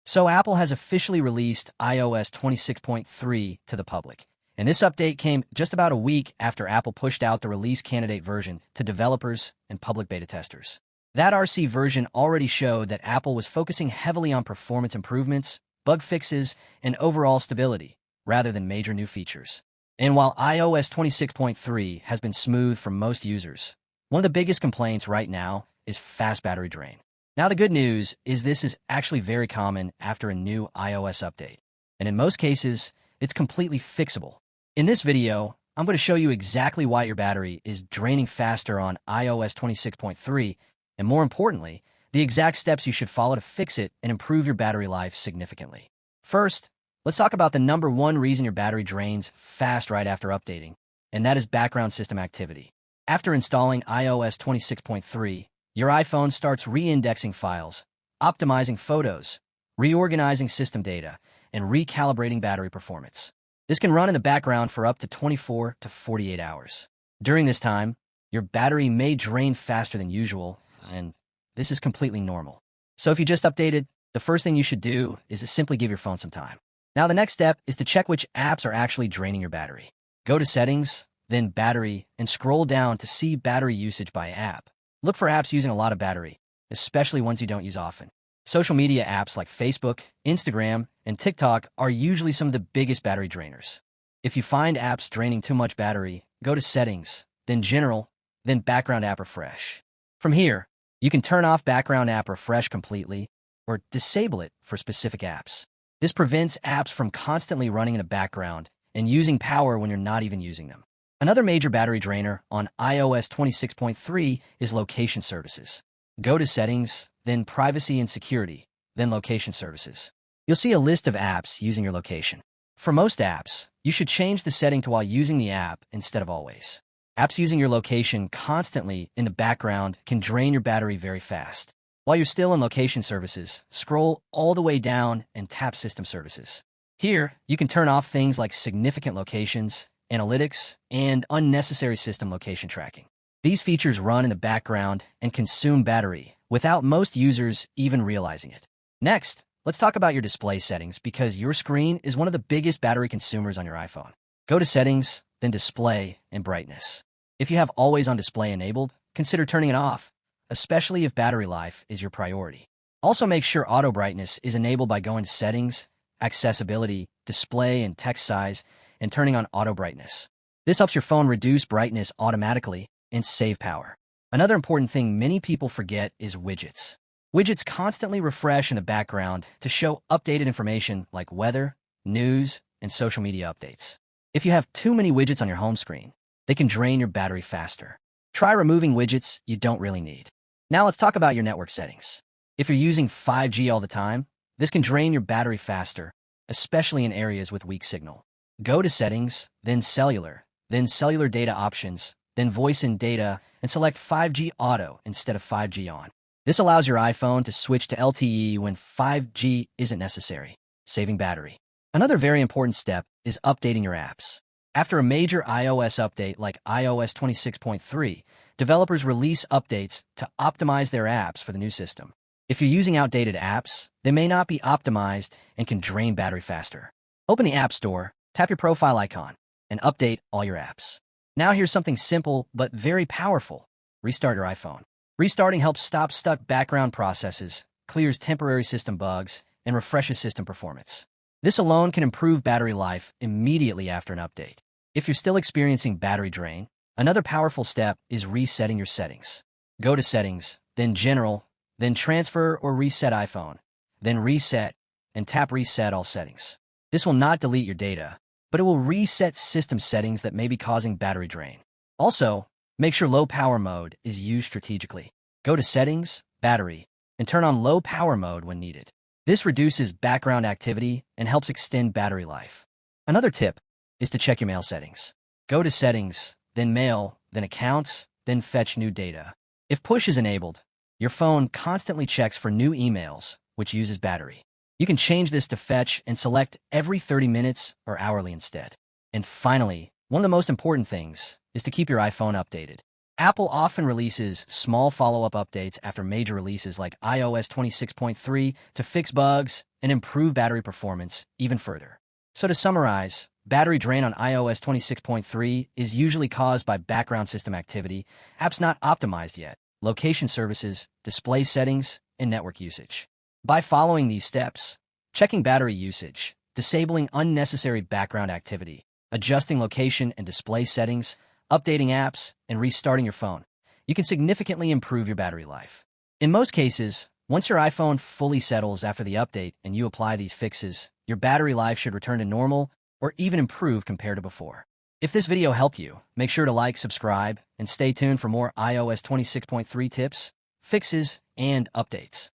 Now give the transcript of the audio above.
So Apple has officially released iOS 26.3 to the public, and this update came just about a week after Apple pushed out the release candidate version to developers and public beta testers. That RC version already showed that Apple was focusing heavily on performance improvements, bug fixes, and overall stability, rather than major new features. And while iOS 26.3 has been smooth for most users, one of the biggest complaints right now is fast battery drain. Now, the good news is this is actually very common after a new iOS update, and in most cases, it's completely fixable. In this video, I'm going to show you exactly why your battery is draining faster on iOS 26.3, and more importantly, the exact steps you should follow to fix it and improve your battery life significantly. First, let's talk about the number one reason your battery drains fast right after updating, and that is background system activity. After installing iOS 26.3, your iPhone starts re-indexing files, optimizing photos, reorganizing system data, and recalibrating battery performance. This can run in the background for up to 24 to 48 hours. During this time, your battery may drain faster than usual, and this is completely normal. So if you just updated, the first thing you should do is to simply give your phone some time. Now, the next step is to check which apps are actually draining your battery. Go to Settings, then Battery, and scroll down to see battery usage by app. Look for apps using a lot of battery, especially ones you don't use often. Social media apps like Facebook, Instagram, and TikTok are usually some of the biggest battery drainers. If you find apps draining too much battery, go to Settings, then General, then Background App Refresh. From here, you can turn off Background App Refresh completely or disable it for specific apps. This prevents apps from constantly running in the background and using power when you're not even using them. Another major battery drainer on iOS 26.3 is location services. Go to Settings, then Privacy and Security, then Location Services. You'll see a list of apps using your location. For most apps, you should change the setting to while using the app instead of always. Apps using your location constantly in the background can drain your battery very fast. While you're still in Location Services, scroll all the way down and tap System Services. Here, you can turn off things like significant locations, analytics, and unnecessary system location tracking. These features run in the background and consume battery without most users even realizing it. Next, let's talk about your display settings because your screen is one of the biggest battery consumers on your iPhone. Go to Settings, then Display and Brightness. If you have Always on Display enabled, consider turning it off, especially if battery life is your priority. Also, make sure Auto Brightness is enabled by going to Settings, Accessibility, Display and Text Size, and turning on Auto Brightness. This helps your phone reduce brightness automatically and save power. Another important thing many people forget is widgets. Widgets constantly refresh in the background to show updated information like weather, news, and social media updates. If you have too many widgets on your home screen, they can drain your battery faster. Try removing widgets you don't really need. Now let's talk about your network settings. If you're using 5G all the time, this can drain your battery faster, especially in areas with weak signal. Go to Settings, then Cellular Data Options, then Voice and Data, and select 5G Auto instead of 5G On. This allows your iPhone to switch to LTE when 5G isn't necessary, saving battery. Another very important step is updating your apps. After a major iOS update like iOS 26.3, developers release updates to optimize their apps for the new system. If you're using outdated apps, they may not be optimized and can drain battery faster. Open the App Store, tap your profile icon, and update all your apps. Now here's something simple but very powerful. Restart your iPhone. Restarting helps stop stuck background processes, clears temporary system bugs, and refreshes system performance. This alone can improve battery life immediately after an update. If you're still experiencing battery drain, another powerful step is resetting your settings. Go to Settings, then General, then Transfer or Reset iPhone, then Reset, and tap Reset All Settings. This will not delete your data, but it will reset system settings that may be causing battery drain. Also, make sure low power mode is used strategically. Go to Settings, Battery, and turn on low power mode when needed. This reduces background activity and helps extend battery life. Another tip is to check your mail settings. Go to Settings, then Mail, then Accounts, then Fetch New Data. If Push is enabled, your phone constantly checks for new emails, which uses battery. You can change this to Fetch and select every 30 minutes or hourly instead. And finally, one of the most important things is to keep your iPhone updated. Apple often releases small follow-up updates after major releases like iOS 26.3 to fix bugs and improve battery performance even further. So to summarize, battery drain on iOS 26.3 is usually caused by background system activity, apps not optimized yet, location services, display settings, and network usage. By following these steps, checking battery usage, disabling unnecessary background activity, adjusting location and display settings, updating apps, and restarting your phone, you can significantly improve your battery life. In most cases, once your iPhone fully settles after the update and you apply these fixes, your battery life should return to normal or even improve compared to before. If this video helped you, make sure to like, subscribe, and stay tuned for more iOS 26.3 tips, fixes, and updates.